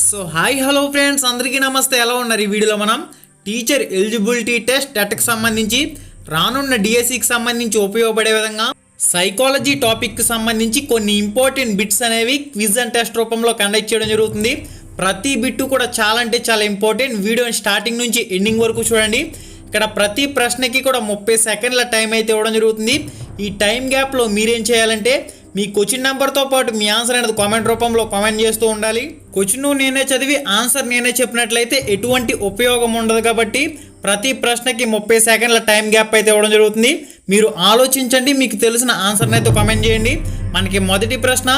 So hi hello friends అందరికీ నమస్తే. ఎలా ఉన్నారు? ఈ వీడియోలో మనం టీచర్ ఎలిజిబిలిటీ టెస్ట్ టెట్కి సంబంధించి రానున్న డిఎస్సికి సంబంధించి ఉపయోగపడే విధంగా సైకాలజీ టాపిక్కి సంబంధించి కొన్ని ఇంపార్టెంట్ బిట్స్ అనేవి క్విజ్ అండ్ టెస్ట్ రూపంలో కండక్ట్ చేయడం జరుగుతుంది. ప్రతి బిట్టు కూడా చాలా అంటే చాలా ఇంపార్టెంట్. వీడియోని స్టార్టింగ్ నుంచి ఎండింగ్ వరకు చూడండి. ఇక్కడ ప్రతి ప్రశ్నకి కూడా 30 సెకండ్ల టైం అయితే ఇవ్వడం జరుగుతుంది. ఈ టైం గ్యాప్లో మీరేం చేయాలంటే మీ క్వశ్చన్ నెంబర్తో పాటు మీ ఆన్సర్ అనేది కామెంట్ రూపంలో కామెంట్ చేస్తూ ఉండాలి. క్వశ్చన్ నేనే చదివి ఆన్సర్ నేనే చెప్పినట్లయితే ఎటువంటి ఉపయోగం ఉండదు. కాబట్టి ప్రతి ప్రశ్నకి 30 సెకండ్ల టైం గ్యాప్ అయితే ఇవ్వడం జరుగుతుంది. మీరు ఆలోచించండి, మీకు తెలిసిన ఆన్సర్ని అయితే కామెంట్ చేయండి. మనకి మొదటి ప్రశ్న,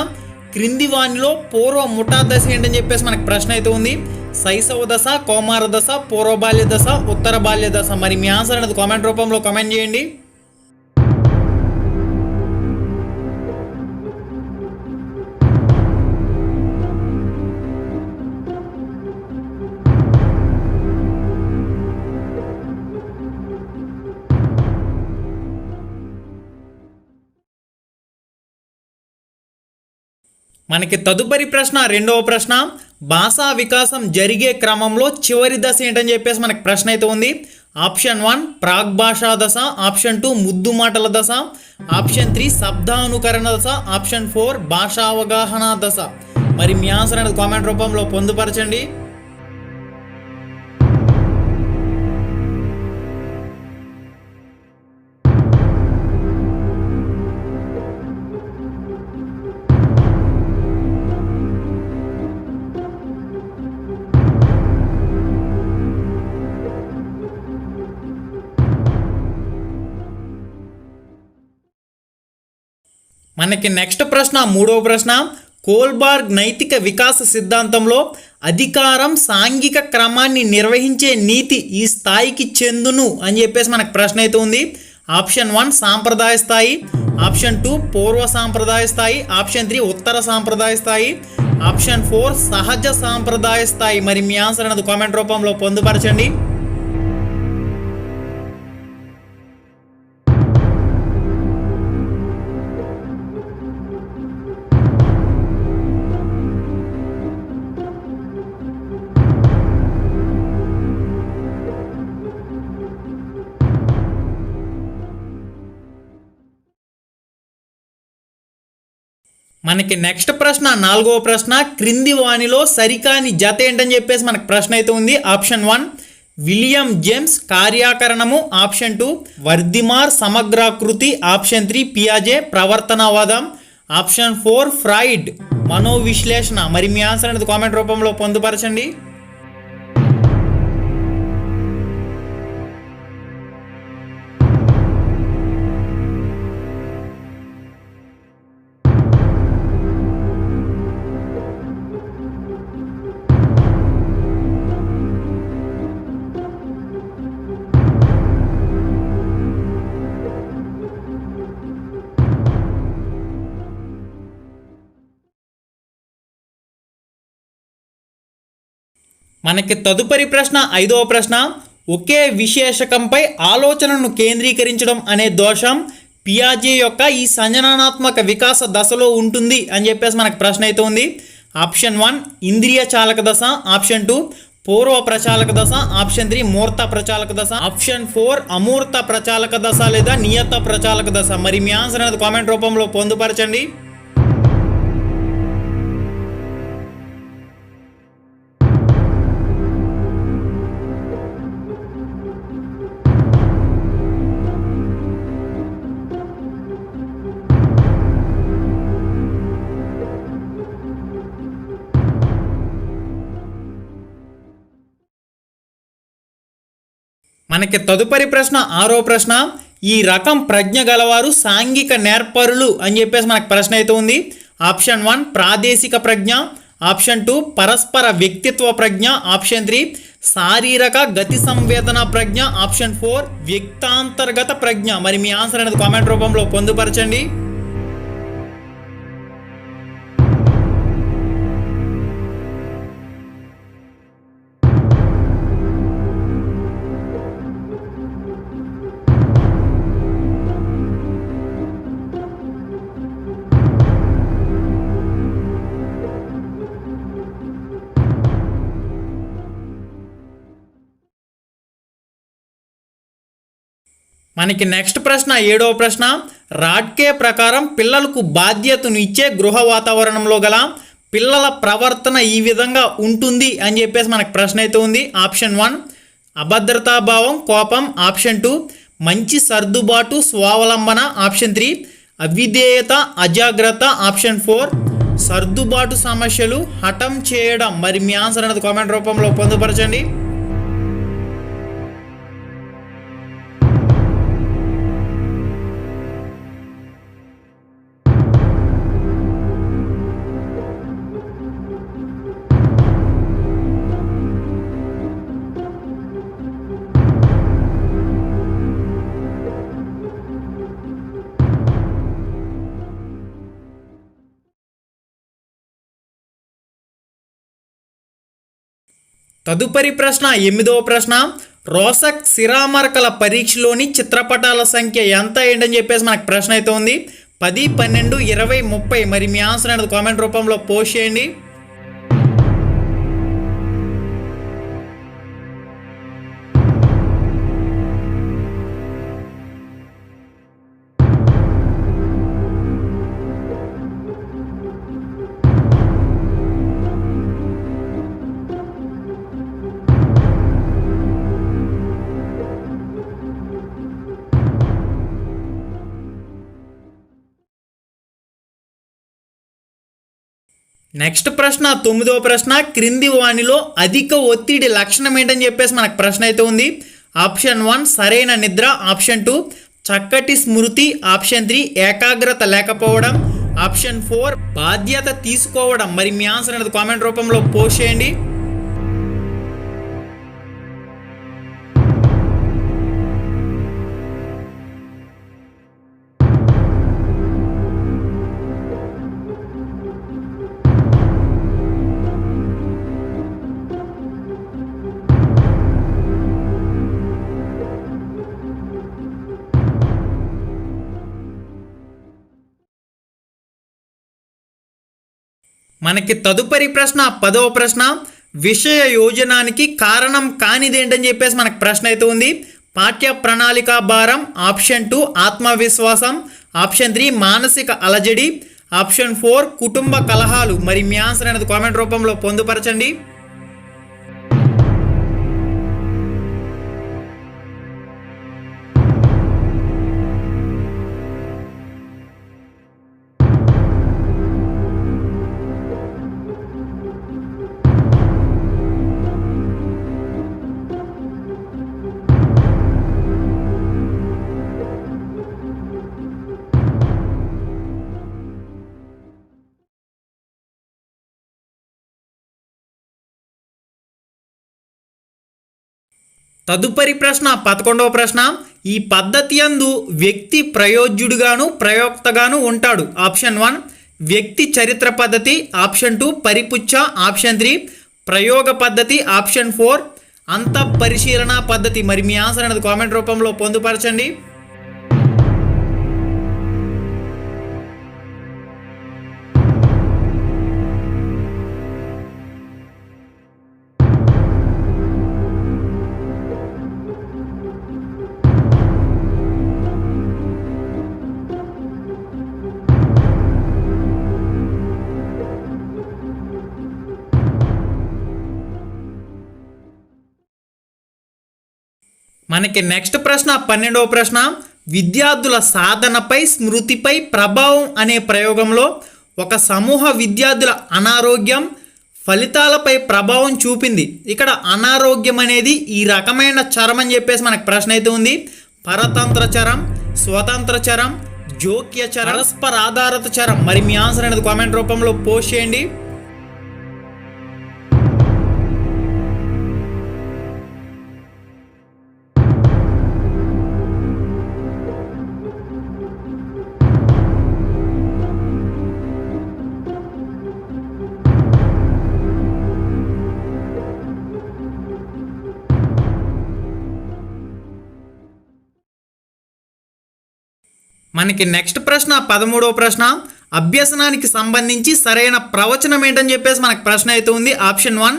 క్రింది వానిలో పూర్వ ముఠా దశ ఏంటని చెప్పేసి మనకి ప్రశ్న అయితే ఉంది. శైశవ దశ, కౌమార దశ, పూర్వ బాల్య దశ, ఉత్తర బాల్య దశ. మరి మీ ఆన్సర్ అనేది కామెంట్ రూపంలో కామెంట్ చేయండి. మనకి తదుపరి ప్రశ్న, రెండవ ప్రశ్న, భాషా వికాసం జరిగే క్రమంలో చివరి దశ ఏంటని చెప్పేసి మనకి ప్రశ్న అయితే ఉంది. ఆప్షన్ 1 ప్రాగ్ భాషా దశ, ఆప్షన్ 2 ముద్దు మాటల దశ, ఆప్షన్ 3 శబ్దానుకరణ దశ, ఆప్షన్ 4 భాషా అవగాహన దశ. మరి మీ ఆన్సర్ అనేది కామెంట్ రూపంలో పొందుపరచండి. మనకి నెక్స్ట్ ప్రశ్న, మూడవ ప్రశ్న, కోల్బార్గ్ నైతిక వికాస సిద్ధాంతంలో అధికారం సాంఘిక క్రమాన్ని నిర్వహించే నీతి ఈ స్థాయికి చెందును అని చెప్పేసి మనకు ప్రశ్న అయితే ఉంది. ఆప్షన్ 1 సాంప్రదాయ స్థాయి, ఆప్షన్ 2 పూర్వ సాంప్రదాయ స్థాయి, ఆప్షన్ 3 ఉత్తర సాంప్రదాయ స్థాయి, ఆప్షన్ 4 సహజ సాంప్రదాయ స్థాయి. మరి మీ ఆన్సర్ అనేది కామెంట్ రూపంలో పొందుపరచండి. మనకి నెక్స్ట్ ప్రశ్న, నాలుగవ ప్రశ్న, క్రింది వానిలో సరికాని జత ఏంటని చెప్పేసి మనకు ప్రశ్న అయితే ఉంది. ఆప్షన్ 1 విలియం జేమ్స్ కార్యాకరణము, ఆప్షన్ 2 వర్దిమార్ సమగ్రాకృతి, ఆప్షన్ 3 పియాజే ప్రవర్తనవాదం, ఆప్షన్ 4 ఫ్రాయిడ్ మనోవిశ్లేషణ. మరి మీ ఆన్సర్ అనేది కామెంట్ రూపంలో పొందుపరచండి. మనకి తదుపరి ప్రశ్న, ఐదవ ప్రశ్న, ఒకే విశేషకంపై ఆలోచనను కేంద్రీకరించడం అనే దోషం పియాజే యొక్క ఈ సంజనాత్మక వికాస దశలో ఉంటుంది అని చెప్పేసి మనకు ప్రశ్న అయితే ఉంది. ఆప్షన్ 1 ఇంద్రియ చాలక దశ, ఆప్షన్ 2 పూర్వ ప్రచాలక దశ, ఆప్షన్ 3 మూర్త ప్రచాలక దశ, ఆప్షన్ 4 అమూర్త ప్రచాలక దశ లేదా నియత ప్రచాలక దశ. మరి మీ ఆన్సర్ అనేది కామెంట్ రూపంలో పొందుపరచండి. మనకి తదుపరి ప్రశ్న, ఆరో ప్రశ్న, ఈ రకం ప్రజ్ఞ గలవారు సాంఘిక నేర్పరులు అని చెప్పేసి మనకు ప్రశ్న అయితే ఉంది. ఆప్షన్ 1 ప్రాదేశిక ప్రజ్ఞ, ఆప్షన్ 2 పరస్పర వ్యక్తిత్వ ప్రజ్ఞ, ఆప్షన్ 3 శారీరక గతి సంవేదన ప్రజ్ఞ, ఆప్షన్ 4 వ్యక్తాంతర్గత ప్రజ్ఞ. మరి మీ ఆన్సర్ అనేది కామెంట్ రూపంలో పొందుపరచండి. మనకి నెక్స్ట్ ప్రశ్న 7వ ప్రశ్న, రాడ్కే ప్రకారం పిల్లలకు బాధ్యతను ఇచ్చే గృహ వాతావరణంలో గల పిల్లల ప్రవర్తన ఈ విధంగా ఉంటుంది అని చెప్పేసి మనకు ప్రశ్న అయితే ఉంది. ఆప్షన్ 1 అభద్రతాభావం, కోపం. ఆప్షన్ 2 మంచి సర్దుబాటు, స్వావలంబన. ఆప్షన్ 3 అవిధేయత, అజాగ్రత్త. ఆప్షన్ 4 సర్దుబాటు సమస్యలు, హఠం చేయడం. మరి మీ ఆన్సర్ అనేది కామెంట్ రూపంలో పొందుపరచండి. తదుపరి ప్రశ్న 8వ ప్రశ్న, రోసక్ శిరామరకల పరీక్షలోని చిత్రపటాల సంఖ్య ఎంత ఏంటని చెప్పేసి మనకు ప్రశ్న అయితే ఉంది. 10, 12, 20, 30. మరి మీ ఆన్సర్ అనేది కామెంట్ రూపంలో పోస్ట్ చేయండి. నెక్స్ట్ ప్రశ్న 9వ ప్రశ్న, క్రింది వానిలో అధిక ఒత్తిడి లక్షణం ఏంటని చెప్పేసి మనకు ప్రశ్న అయితే ఉంది. ఆప్షన్ 1 సరైన నిద్ర. ఆప్షన్ 2 చక్కటి స్మృతి. ఆప్షన్ 3 ఏకాగ్రత లేకపోవడం. ఆప్షన్ 4 బాధ్యత తీసుకోవడం. మరి మీ ఆన్సర్ అనేది కామెంట్ రూపంలో పోస్ట్ చేయండి. మనకి తదుపరి ప్రశ్న 10వ ప్రశ్న, విషయ యోజనానికి కారణం కానిదేంటని చెప్పేసి మనకు ప్రశ్న అయితే ఉంది. పాఠ్య ప్రణాళిక భారం. ఆప్షన్ 2 ఆత్మవిశ్వాసం. ఆప్షన్ 3 మానసిక అలజడి. ఆప్షన్ 4 కుటుంబ కలహాలు. మరి మీ ఆన్సర్ అనేది కామెంట్ రూపంలో పొందుపరచండి. తదుపరి ప్రశ్న 11వ ప్రశ్న, ఈ పద్ధతి యందు వ్యక్తి ప్రయోజ్యుడుగాను ప్రయోక్తగాను ఉంటాడు. ఆప్షన్ 1 వ్యక్తి చరిత్ర పద్ధతి. ఆప్షన్ 2 పరిపుచ్చ. ఆప్షన్ 3 ప్రయోగ పద్ధతి. ఆప్షన్ 4 అంతఃపరిశీలన పద్ధతి. మరి మీ ఆన్సర్ అనేది కామెంట్ రూపంలో పొందుపరచండి. మనకి నెక్స్ట్ ప్రశ్న 12వ ప్రశ్న, విద్యార్థుల సాధనపై స్మృతిపై ప్రభావం అనే ప్రయోగంలో ఒక సమూహ విద్యార్థుల అనారోగ్యం ఫలితాలపై ప్రభావం చూపింది. ఇక్కడ అనారోగ్యం అనేది ఈ రకమైన చరం అని చెప్పేసి మనకు ప్రశ్న అయితే ఉంది. పరతంత్ర చరం, స్వతంత్ర చరం, జోక్య చరం, పరస్పర ఆధారిత చరం. మరి మీ ఆన్సర్ అనేది కామెంట్ రూపంలో పోస్ట్ చేయండి. మనకి నెక్స్ట్ ప్రశ్న 13వ ప్రశ్న, అభ్యసనానికి సంబంధించి సరైన ప్రవచనం ఏంటని చెప్పేసి మనకు ప్రశ్న అయితే ఉంది. ఆప్షన్ 1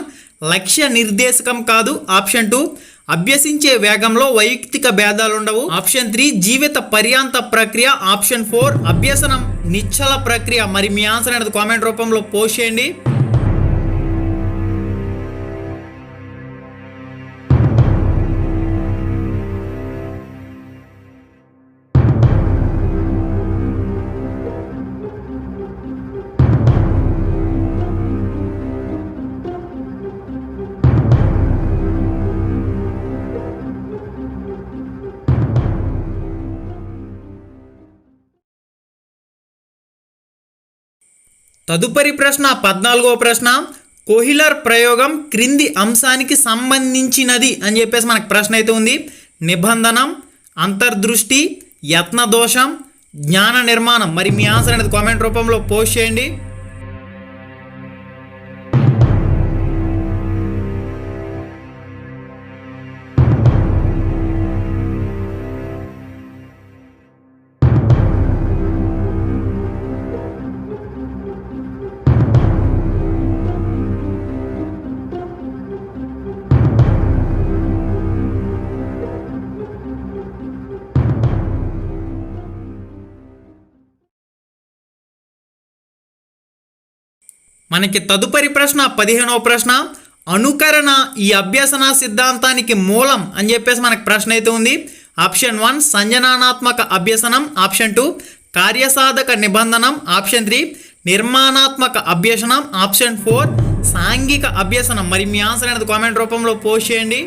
లక్ష్య నిర్దేశకం కాదు. ఆప్షన్ 2 అభ్యసించే వేగంలో వైయక్తిక భేదాలు ఉండవు. ఆప్షన్ 3 జీవిత పర్యాంత ప్రక్రియ. ఆప్షన్ 4 అభ్యసనం నిశ్చల ప్రక్రియ. మరి మీ ఆన్సర్ అనేది కామెంట్ రూపంలో పోస్ట్ చేయండి. తదుపరి ప్రశ్న 14వ ప్రశ్న. కోహిలర్ ప్రయోగం క్రింది అంశానికి సంబంధించినది అని చెప్పేసి మనకు ప్రశ్న అయితే ఉంది. నిబంధనం, అంతర్దృష్టి, యత్నదోషం, జ్ఞాన నిర్మాణం. మరి మీ ఆన్సర్ అనేది కామెంట్ రూపంలో పోస్ట్ చేయండి. మనకి తదుపరి ప్రశ్న 15వ ప్రశ్న. అనుకరణ ఈ అభ్యసన సిద్ధాంతానికి మూలం అని చెప్పేసి మనకు ప్రశ్న అయితే ఉంది. ఆప్షన్ 1 సంజనానాత్మక అభ్యసనం. ఆప్షన్ 2 కార్యసాధక నిబంధనం. ఆప్షన్ 3 నిర్మాణాత్మక అభ్యసనం. ఆప్షన్ 4 సాంఘిక అభ్యసనం. మరి మీ ఆన్సర్ అనేది కామెంట్ రూపంలో పోస్ట్ చేయండి.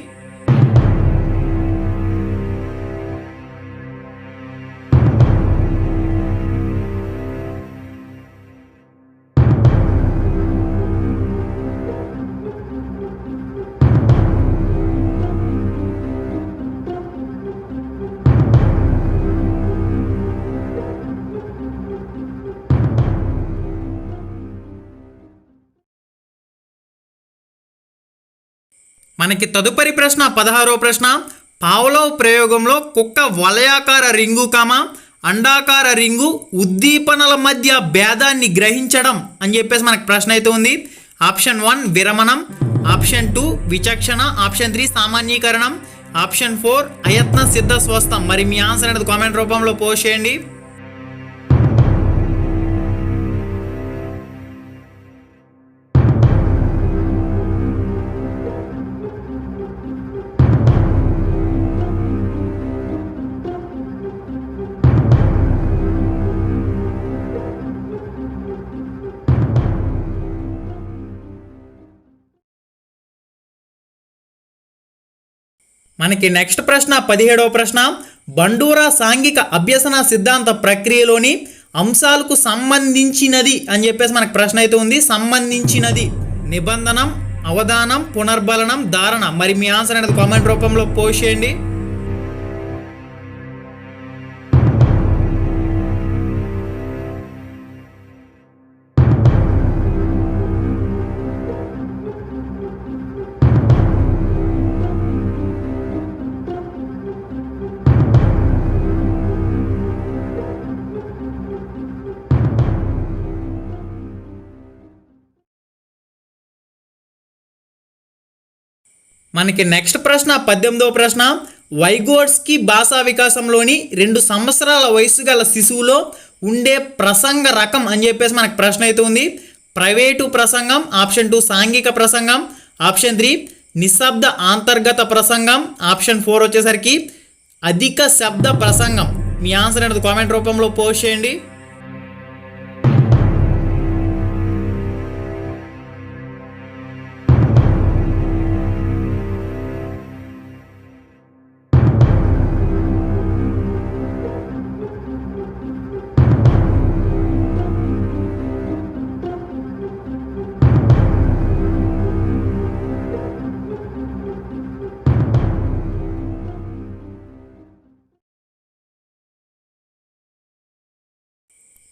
మనకి తదుపరి ప్రశ్న 16వ ప్రశ్న. పావ్లోవ్ ప్రయోగంలో కుక్క వలయాకార రింగు అండాకార రింగు ఉద్దీపనల మధ్య భేదాన్ని గ్రహించడం అని చెప్పేసి మనకు ప్రశ్న అయితే ఉంది. ఆప్షన్ 1 విరమణం. ఆప్షన్ 2 విచక్షణ. ఆప్షన్ 3 సామాన్యీకరణం. ఆప్షన్ 4 అయత్న సిద్ధ స్వస్థం. మరి మీ ఆన్సర్ అనేది కామెంట్ రూపంలో పోస్ట్ చేయండి. మనకి నెక్స్ట్ ప్రశ్న 17వ ప్రశ్న. బండూరా సాంఘిక అభ్యసన సిద్ధాంత ప్రక్రియలోని అంశాలకు సంబంధించినది అని చెప్పేసి మనకు ప్రశ్న అయితే ఉంది. సంబంధించినది నిబంధనం, అవధానం, పునర్బలనం, ధారణ. మరి మీ ఆన్సర్ అనేది కామెంట్ రూపంలో పోస్ట్ చేయండి. మనకి నెక్స్ట్ ప్రశ్న 18వ ప్రశ్న. వైగోట్స్కి భాషా వికాసంలోని 2 సంవత్సరాల వయసు గల శిశువులో ఉండే ప్రసంగ రకం అని చెప్పేసి మనకు ప్రశ్న అయితే ఉంది. ప్రైవేటు ప్రసంగం. ఆప్షన్ 2 సాంఘిక ప్రసంగం. ఆప్షన్ 3 నిశ్శబ్ద అంతర్గత ప్రసంగం. ఆప్షన్ 4 వచ్చేసరికి అధిక శబ్ద ప్రసంగం. మీ ఆన్సర్ అనేది కామెంట్ రూపంలో పోస్ట్ చేయండి.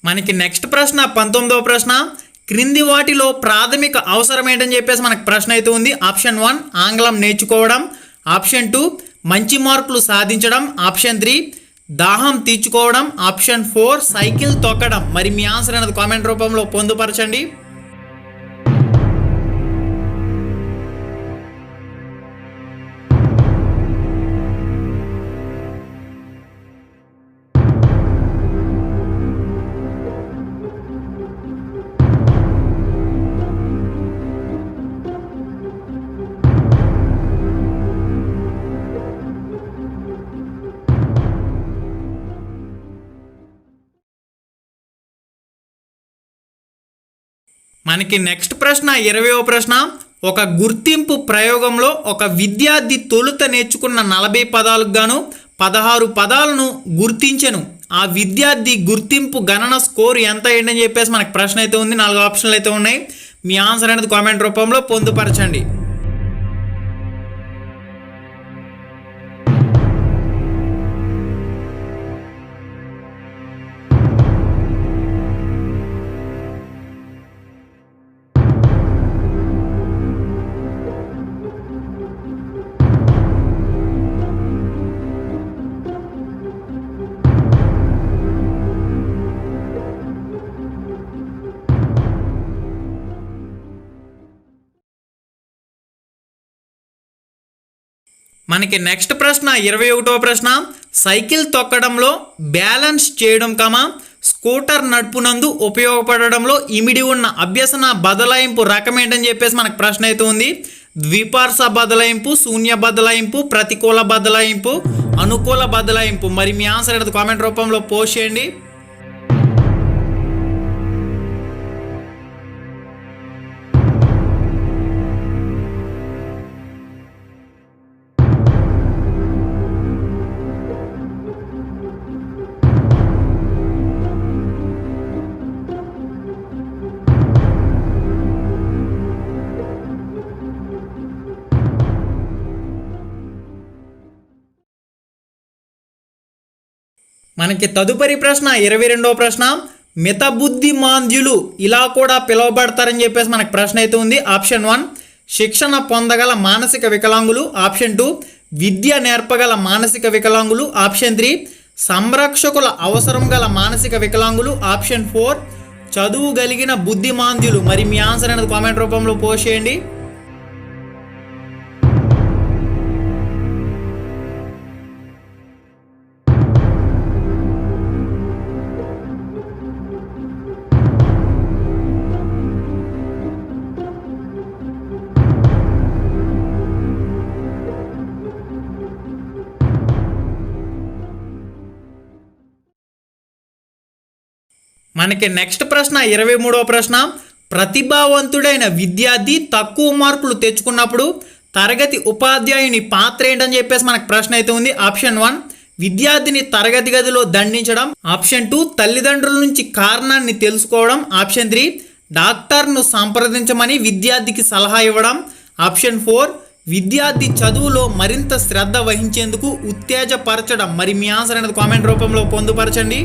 మనకి నెక్స్ట్ ప్రశ్న 19వ ప్రశ్న. క్రింది వాటిలో ప్రాథమిక అవసరం ఏంటని చెప్పేసి మనకు ప్రశ్న అయితే ఉంది. ఆప్షన్ 1 ఆంగ్లం నేర్చుకోవడం. ఆప్షన్ 2 మంచి మార్కులు సాధించడం. ఆప్షన్ 3 దాహం తీర్చుకోవడం. ఆప్షన్ 4 సైకిల్ తొక్కడం. మరి మీ ఆన్సర్ అనేది కామెంట్ రూపంలో పొందుపరచండి. మనకి నెక్స్ట్ ప్రశ్న 20వ ప్రశ్న. ఒక గుర్తింపు ప్రయోగంలో ఒక విద్యార్థి తొలుత నేర్చుకున్న 40 పదాలకు గాను 16 పదాలను గుర్తించెను. ఆ విద్యార్థి గుర్తింపు గణన స్కోర్ ఎంత ఏంటని చెప్పేసి మనకు ప్రశ్న అయితే ఉంది. 4 ఆప్షన్లు అయితే ఉన్నాయి. మీ ఆన్సర్ అనేది కామెంట్ రూపంలో పొందుపరచండి. మనకి నెక్స్ట్ ప్రశ్న 21వ ప్రశ్న. సైకిల్ తొక్కడంలో బ్యాలెన్స్ చేయడం స్కూటర్ నడుపునందు ఉపయోగపడడంలో ఇమిడి ఉన్న అభ్యసన బదలాయింపు రకం ఏంటని చెప్పేసి మనకు ప్రశ్న అయితే ఉంది. ద్విపార్శ బదలాయింపు, శూన్య బదలాయింపు, ప్రతికూల బదలాయింపు, అనుకూల బదలాయింపు. మరి మీ ఆన్సర్ అనేది కామెంట్ రూపంలో పోస్ట్ చేయండి. మనకి తదుపరి ప్రశ్న 22వ ప్రశ్న. మితబుద్ధిమాంద్యులు ఇలా కూడా పిలువబడతారని చెప్పేసి మనకు ప్రశ్న అయితే ఉంది. ఆప్షన్ 1 శిక్షణ పొందగల మానసిక వికలాంగులు. ఆప్షన్ 2 విద్య నేర్పగల మానసిక వికలాంగులు. ఆప్షన్ 3 సంరక్షకుల అవసరం గల మానసిక వికలాంగులు. ఆప్షన్ 4 చదువు కలిగిన బుద్ధిమాంద్యులు. మరి మీ ఆన్సర్ అనేది కామెంట్ రూపంలో పోస్ట్ చేయండి. మనకి నెక్స్ట్ ప్రశ్న 23వ ప్రశ్న. ప్రతిభావంతుడైన విద్యార్థి తక్కువ మార్కులు తెచ్చుకున్నప్పుడు తరగతి ఉపాధ్యాయుని పాత్ర ఏంటని చెప్పేసి మనకు ప్రశ్న అయితే ఉంది. ఆప్షన్ 1 విద్యార్థిని తరగతి గదిలో దండించడం. ఆప్షన్ 2 తల్లిదండ్రుల నుంచి కారణాన్ని తెలుసుకోవడం. ఆప్షన్ 3 డాక్టర్ను సంప్రదించమని విద్యార్థికి సలహా ఇవ్వడం. ఆప్షన్ 4 విద్యార్థి చదువులో మరింత శ్రద్ధ వహించేందుకు ఉత్తేజపరచడం. మరి మీ ఆన్సర్ అనేది కామెంట్ రూపంలో పొందుపరచండి.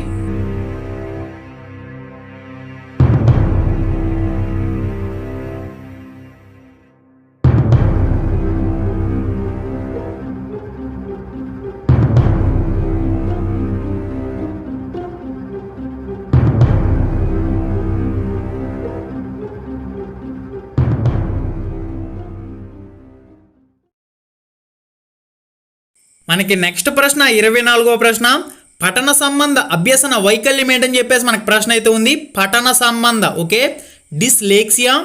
మనకి నెక్స్ట్ ప్రశ్న 24వ ప్రశ్న. పఠన సంబంధ అభ్యసన వైకల్యం ఏంటని చెప్పేసి మనకు ప్రశ్న అయితే ఉంది. పఠన సంబంధ డిస్లేక్సియా,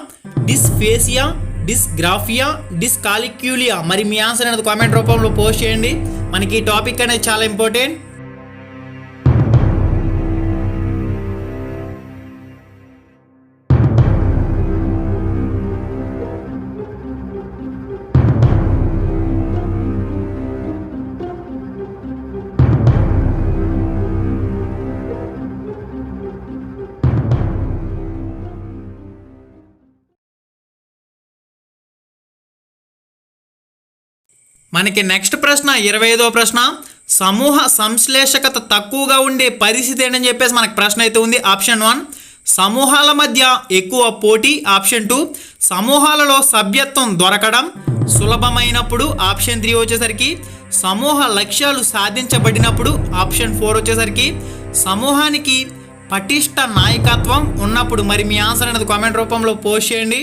డిస్ఫేసియా, డిస్గ్రాఫియా, డిస్కాలిక్యూలియా. మరి మీ ఆన్సర్ అనేది కామెంట్ రూపంలో పోస్ట్ చేయండి. మనకి ఈ టాపిక్ అనేది చాలా ఇంపార్టెంట్. మనకి నెక్స్ట్ ప్రశ్న 25వ ప్రశ్న. సమూహ సంశ్లేషకత తక్కువగా ఉండే పరిస్థితి ఏంటని చెప్పేసి మనకు ప్రశ్న అయితే ఉంది. ఆప్షన్ 1 సమూహాల మధ్య ఎక్కువ పోటీ. ఆప్షన్ 2 సమూహాలలో సభ్యత్వం దొరకడం సులభమైనప్పుడు. ఆప్షన్ 3 వచ్చేసరికి సమూహ లక్ష్యాలు సాధించబడినప్పుడు. ఆప్షన్ 4 వచ్చేసరికి సమూహానికి పటిష్ట నాయకత్వం ఉన్నప్పుడు. మరి మీ ఆన్సర్ అనేది కామెంట్ రూపంలో పోస్ట్ చేయండి.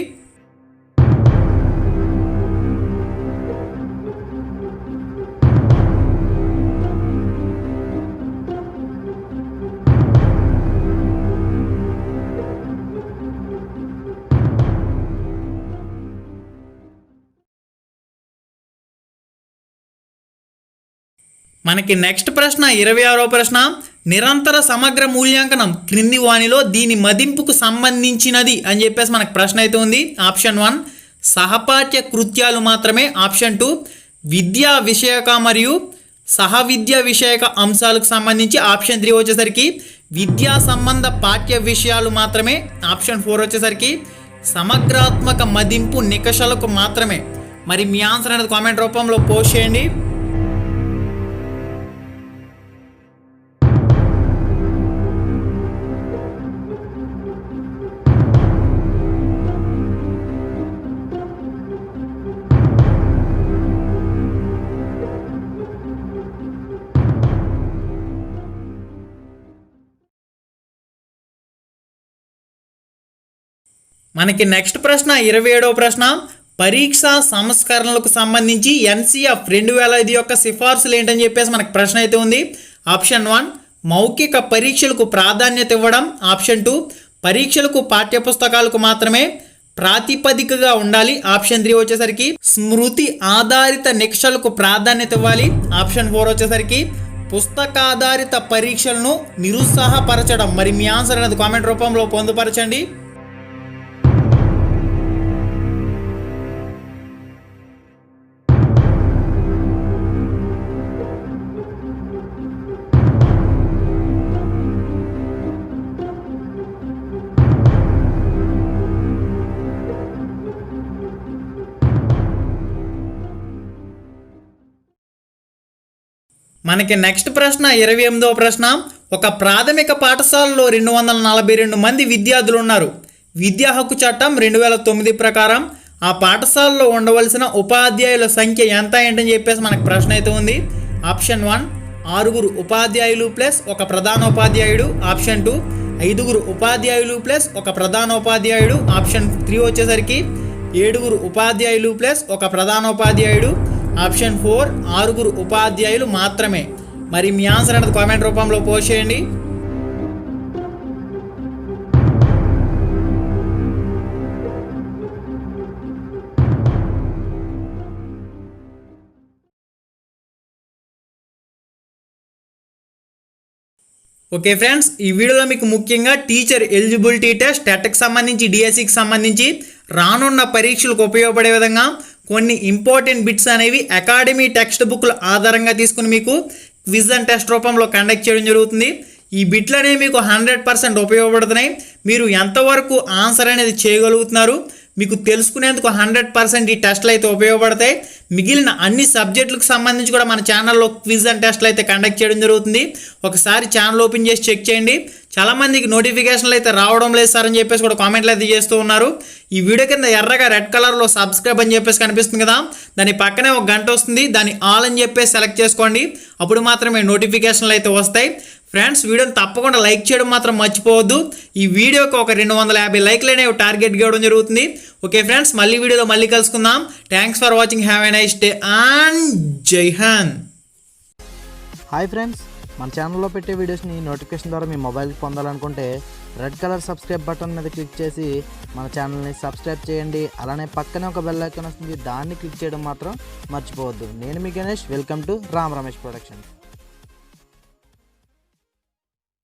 మనకి నెక్స్ట్ ప్రశ్న 26వ ప్రశ్న. నిరంతర సమగ్ర మూల్యాంకనం క్రింది వానిలో దీని మదింపుకు సంబంధించినది అని చెప్పేసి మనకు ప్రశ్న అయితే ఉంది. ఆప్షన్ 1 సహపాఠ్య కృత్యాలు మాత్రమే. ఆప్షన్ 2 విద్యా విషయక మరియు సహవిద్యా విషయక అంశాలకు సంబంధించి. ఆప్షన్ 3 వచ్చేసరికి విద్యా సంబంధ పాఠ్య విషయాలు మాత్రమే. ఆప్షన్ 4 వచ్చేసరికి సమగ్రాత్మక మదింపు నికషాలకు మాత్రమే. మరి మీ ఆన్సర్ అనేది కామెంట్ రూపంలో పోస్ట్ చేయండి. మనకి నెక్స్ట్ ప్రశ్న 27వ ప్రశ్న. పరీక్షా సంస్కరణలకు సంబంధించి ఎన్సిఎఫ్ 2005 యొక్క సిఫార్సులు ఏంటని చెప్పేసి మనకు ప్రశ్న అయితే ఉంది. ఆప్షన్ 1 మౌఖిక పరీక్షలకు ప్రాధాన్యత ఇవ్వడం. ఆప్షన్ 2 పరీక్షలకు పాఠ్యపుస్తకాలకు మాత్రమే ప్రాతిపదికగా ఉండాలి. ఆప్షన్ 3 వచ్చేసరికి స్మృతి ఆధారిత నికషాలకు ప్రాధాన్యత ఇవ్వాలి. ఆప్షన్ 4 వచ్చేసరికి పుస్తకాధారిత పరీక్షలను నిరుత్సాహపరచడం. మరి మీ ఆన్సర్ అనేది కామెంట్ రూపంలో పొందుపరచండి. మనకి నెక్స్ట్ ప్రశ్న 28వ ప్రశ్న. ఒక ప్రాథమిక పాఠశాలలో 242 మంది విద్యార్థులు ఉన్నారు. విద్యా హక్కు చట్టం 2009 ప్రకారం ఆ పాఠశాలలో ఉండవలసిన ఉపాధ్యాయుల సంఖ్య ఎంత ఏంటని చెప్పేసి మనకు ప్రశ్న అయితే ఉంది. ఆప్షన్ 1 6 ఉపాధ్యాయులు ప్లస్ ఒక ప్రధానోపాధ్యాయుడు. ఆప్షన్ 2 5 ఉపాధ్యాయులు ప్లస్ ఒక ప్రధానోపాధ్యాయుడు. ఆప్షన్ 3 వచ్చేసరికి 7 ఉపాధ్యాయులు ప్లస్ ఒక ప్రధానోపాధ్యాయుడు. ఆప్షన్ 4 6 ఉపాధ్యాయులు మాత్రమే. మరి మీ ఆన్సర్ అనేది కామెంట్ రూపంలో పోస్ట్ చేయండి. ఓకే ఫ్రెండ్స్, ఈ వీడియోలో మీకు ముఖ్యంగా టీచర్ ఎలిజిబిలిటీ టెస్ట్ టెట్కి సంబంధించి డిఎస్సికి సంబంధించి రానున్న పరీక్షలకు ఉపయోగపడే విధంగా కొన్ని ఇంపార్టెంట్ బిట్స్ అనేవి అకాడమీ టెక్స్ట్ బుక్ల ఆధారంగా తీసుకుని మీకు క్విజ్ అండ్ టెస్ట్ రూపంలో కండక్ట్ చేయడం జరుగుతుంది. ఈ బిట్లు అనేవి మీకు 100% ఉపయోగపడుతున్నాయి. మీరు ఎంతవరకు ఆన్సర్ అనేది చేయగలుగుతున్నారు మీకు తెలుసుకునేందుకు 100% ఈ టెస్ట్లు అయితే ఉపయోగపడతాయి. మిగిలిన అన్ని సబ్జెక్టులకు సంబంధించి కూడా మన ఛానల్లో క్విజ్ అండ్ టెస్ట్లు అయితే కండక్ట్ చేయడం జరుగుతుంది. ఒకసారి ఛానల్ ఓపెన్ చేసి చెక్ చేయండి. చాలామందికి నోటిఫికేషన్లు అయితే రావడం లేదు సార్ అని చెప్పేసి కూడా కామెంట్లు అయితే చేస్తూ ఉన్నారు. ఈ వీడియో కింద ఎర్రగా రెడ్ కలర్లో సబ్స్క్రైబ్ అని చెప్పేసి కనిపిస్తుంది కదా, దాని పక్కనే ఒక గంట వస్తుంది, దాన్ని ఆల్ అని చెప్పేసి సెలెక్ట్ చేసుకోండి. అప్పుడు మాత్రమే నోటిఫికేషన్లు అయితే వస్తాయి. ఫ్రెండ్స్, వీడియోని తప్పకుండా లైక్ చేయడం మాత్రం మర్చిపోవద్దు. ఈ వీడియోకి ఒక 250 లైక్లు అనేవి టార్గెట్ ఇవ్వడం జరుగుతుంది. ఓకే ఫ్రెండ్స్, మళ్ళీ వీడియోలో మళ్ళీ కలుసుకుందాం. Thanks for watching. Have a nice day and జై హింద్. హాయ్ ఫ్రెండ్స్, మన ఛానల్లో పెట్టే వీడియోస్ని నోటిఫికేషన్ ద్వారా మీ మొబైల్కి పొందాలనుకుంటే రెడ్ కలర్ సబ్స్క్రైబ్ బటన్ మీద క్లిక్ చేసి మన ఛానల్ని సబ్స్క్రైబ్ చేయండి. అలానే పక్కనే ఒక బెల్ ఐకాన్ వస్తుంది, దాన్ని క్లిక్ చేయడం మాత్రం మర్చిపోవద్దు. నేను మీ Ganesh, welcome to Ram Ramesh productions.